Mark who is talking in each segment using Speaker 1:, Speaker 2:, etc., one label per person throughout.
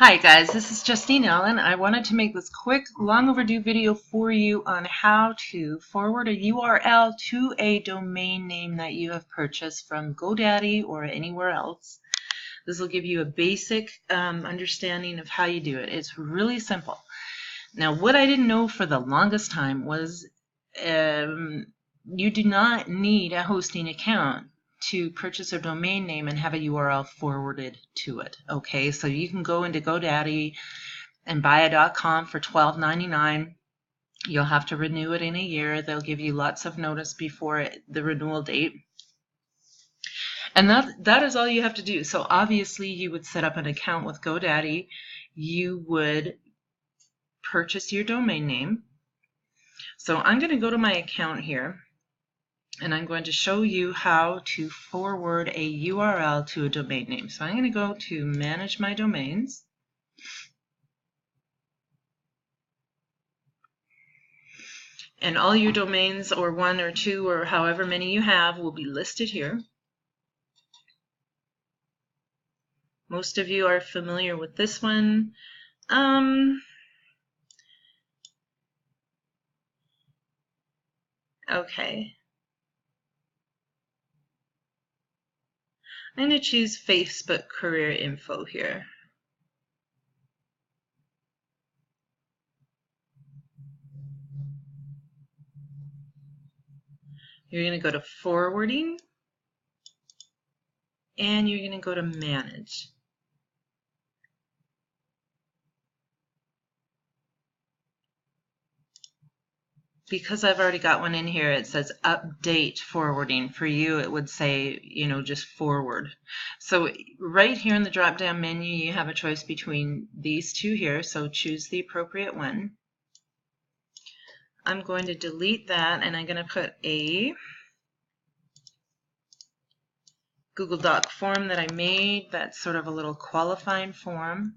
Speaker 1: Hi guys, this is Justine Allen. I wanted to make this quick, long overdue video for you on how to forward a URL to a domain name that you have purchased from GoDaddy or anywhere else. This will give you a basic understanding of how you do it. It's really simple. Now, what I didn't know for the longest time was you do not need a hosting account to purchase a domain name and have a URL forwarded to it. Okay, so you can go into GoDaddy and buy a .com for $12.99. You'll have to renew it in a year. They'll give you lots of notice before the renewal date. And that is all you have to do. So obviously you would set up an account with GoDaddy. You would purchase your domain name. So I'm going to go to my account here, and I'm going to show you how to forward a URL to a domain name. So I'm going to go to Manage My Domains. And all your domains, or one or two or however many you have, will be listed here. Most of you are familiar with this one. Okay. I'm going to choose Facebook Career Info here. You're going to go to Forwarding, and you're going to go to Manage. Because I've already got one in here, it says Update Forwarding. For you, it would say, just forward. So right here in the drop-down menu, you have a choice between these two here, so choose the appropriate one. I'm going to delete that, and I'm going to put a Google Doc form that I made. That's sort of a little qualifying form.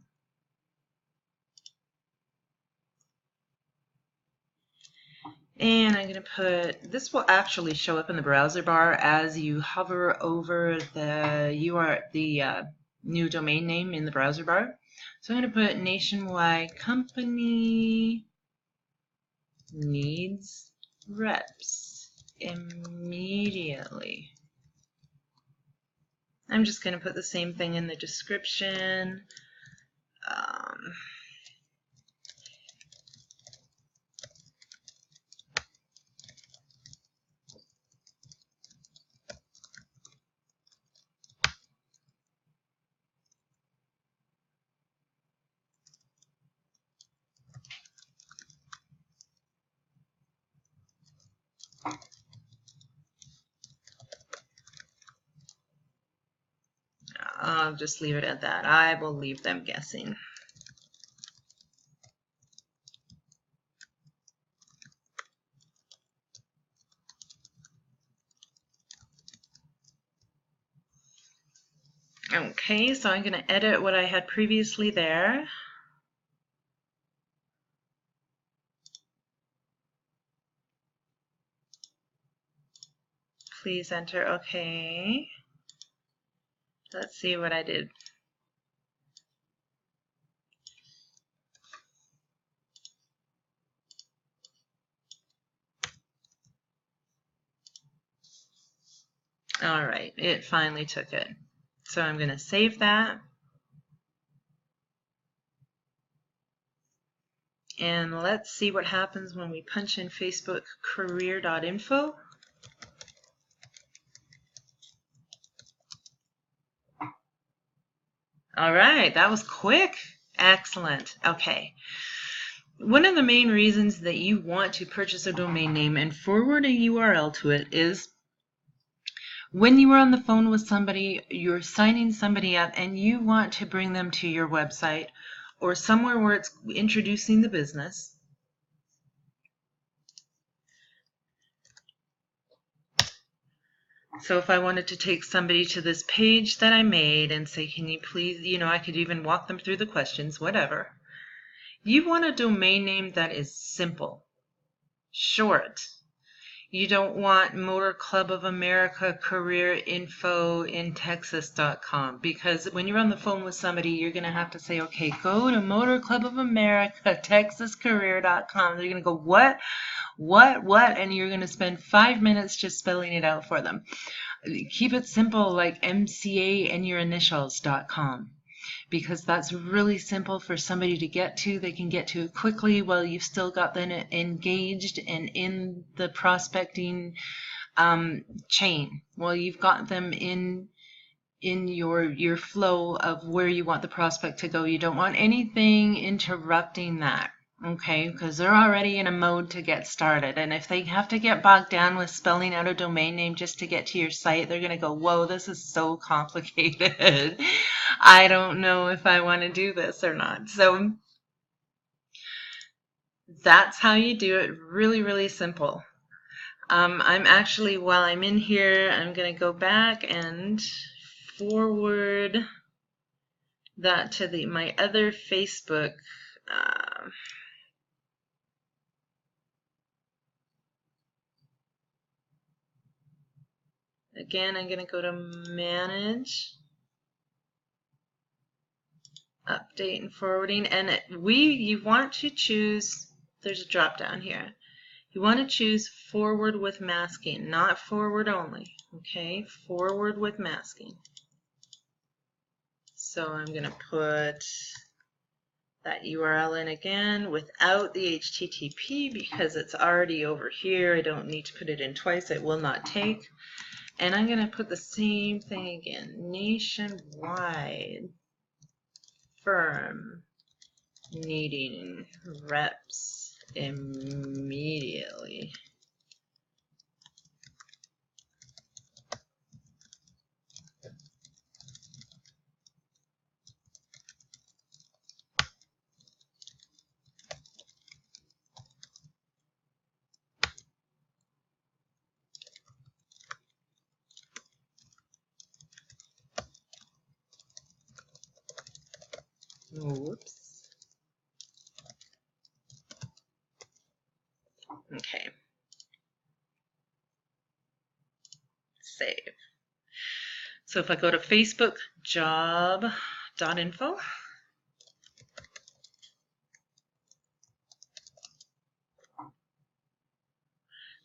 Speaker 1: And I'm going to put, this will actually show up in the browser bar as you hover over the new domain name in the browser bar. So I'm going to put Nationwide Company Needs Reps Immediately. I'm just going to put the same thing in the description. I'll just leave it at that. I will leave them guessing. Okay, so I'm going to edit what I had previously there. Please enter OK. Let's see what I did. All right, it finally took it. So I'm going to save that. And let's see what happens when we punch in Facebook career.info. All right, that was quick. Excellent. Okay. One of the main reasons that you want to purchase a domain name and forward a URL to it is when you are on the phone with somebody, you're signing somebody up and you want to bring them to your website or somewhere where it's introducing the business. So if I wanted to take somebody to this page that I made and say, can you please, I could even walk them through the questions, whatever. You want a domain name that is simple, short. You don't want Motor Club of America career info in Texas.com, because when you're on the phone with somebody, you're going to have to say, okay, go to Motor Club of America, TexasCareer.com. They're going to go, what? And you're going to spend 5 minutes just spelling it out for them. Keep it simple, like MCA and your initials.com. Because that's really simple for somebody to get to. They can get to it quickly while you've still got them engaged and in the prospecting chain. While you've got them in your flow of where you want the prospect to go. You don't want anything interrupting that. Okay, because they're already in a mode to get started. And if they have to get bogged down with spelling out a domain name just to get to your site, they're going to go, whoa, this is so complicated. I don't know if I want to do this or not. So that's how you do it. Really, really simple. I'm actually, while I'm in here, I'm going to go back and forward that to my other Facebook. Again, I'm going to go to Manage, Update and Forwarding, and you want to choose, there's a drop down here. You want to choose Forward with Masking, not Forward only, okay? Forward with Masking. So I'm going to put that URL in again without the HTTP because it's already over here. I don't need to put it in twice. It will not take. And I'm going to put the same thing again. Nationwide firm needing reps immediately. Whoops. Okay. Save. So if I go to Facebook job.info,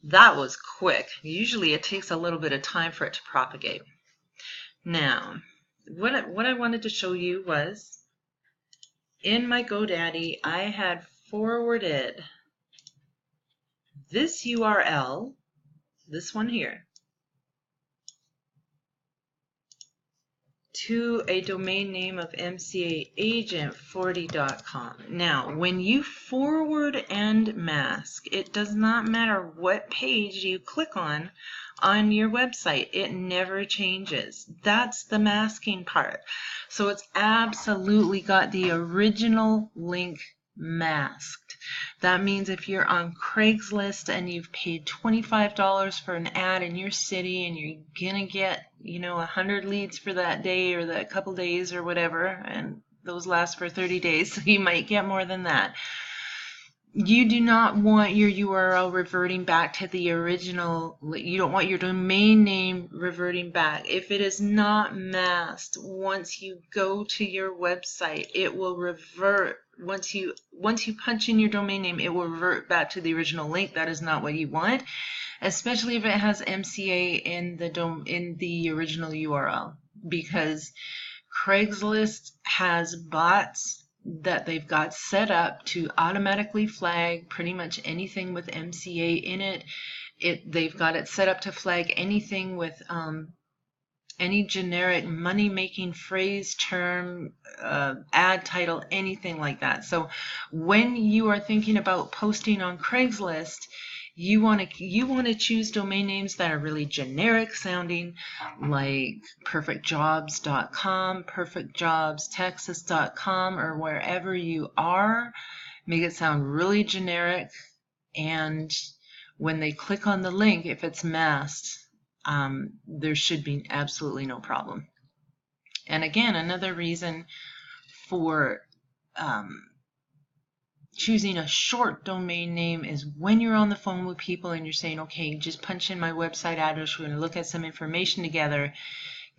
Speaker 1: that was quick. Usually it takes a little bit of time for it to propagate. Now, what I wanted to show you was in my GoDaddy, I had forwarded this URL, this one here, to a domain name of mcaagent40.com. Now, when you forward and mask, it does not matter what page you click on your website. It never changes. That's the masking part. So it's absolutely got the original link masked. That means if you're on Craigslist and you've paid $25 for an ad in your city and you're gonna get, 100 leads for that day or that couple days or whatever, and those last for 30 days, so you might get more than that. You do not want your URL reverting back to the original. You don't want your domain name reverting back. If it is not masked, once you go to your website, it will revert. Once you punch in your domain name, it will revert back to the original link. That is not what you want, especially if it has MCA in the original URL, because Craigslist has bots that they've got set up to automatically flag pretty much anything with MCA in it. They've got it set up to flag anything with any generic money-making phrase, term, ad title, anything like that. So when you are thinking about posting on Craigslist, you want to choose domain names that are really generic sounding, like perfectjobs.com, perfectjobstexas.com, or wherever you are. Make it sound really generic, and when they click on the link, if it's masked, there should be absolutely no problem. And again, another reason for choosing a short domain name is when you're on the phone with people and you're saying, okay, just punch in my website address, we're going to look at some information together.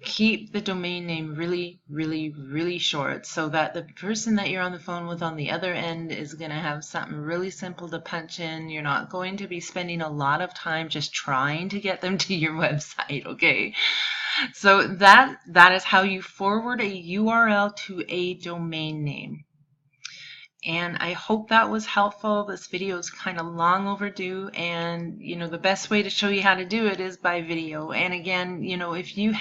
Speaker 1: Keep the domain name really, really, really short so that the person that you're on the phone with on the other end is going to have something really simple to punch in. You're not going to be spending a lot of time just trying to get them to your website, okay? So that is how you forward a URL to a domain name. And I hope that was helpful. This video is kind of long overdue, and the best way to show you how to do it is by video. And again, if you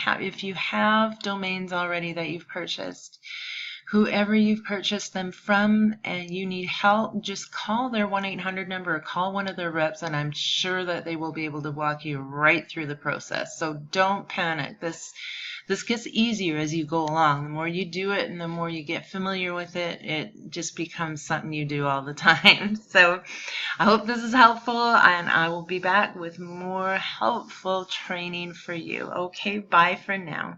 Speaker 1: have domains already that you've purchased, whoever you've purchased them from and you need help, just call their 1-800 number or call one of their reps, and I'm sure that they will be able to walk you right through the process. So don't panic. This gets easier as you go along. The more you do it and the more you get familiar with it, it just becomes something you do all the time. So I hope this is helpful, and I will be back with more helpful training for you. Okay, bye for now.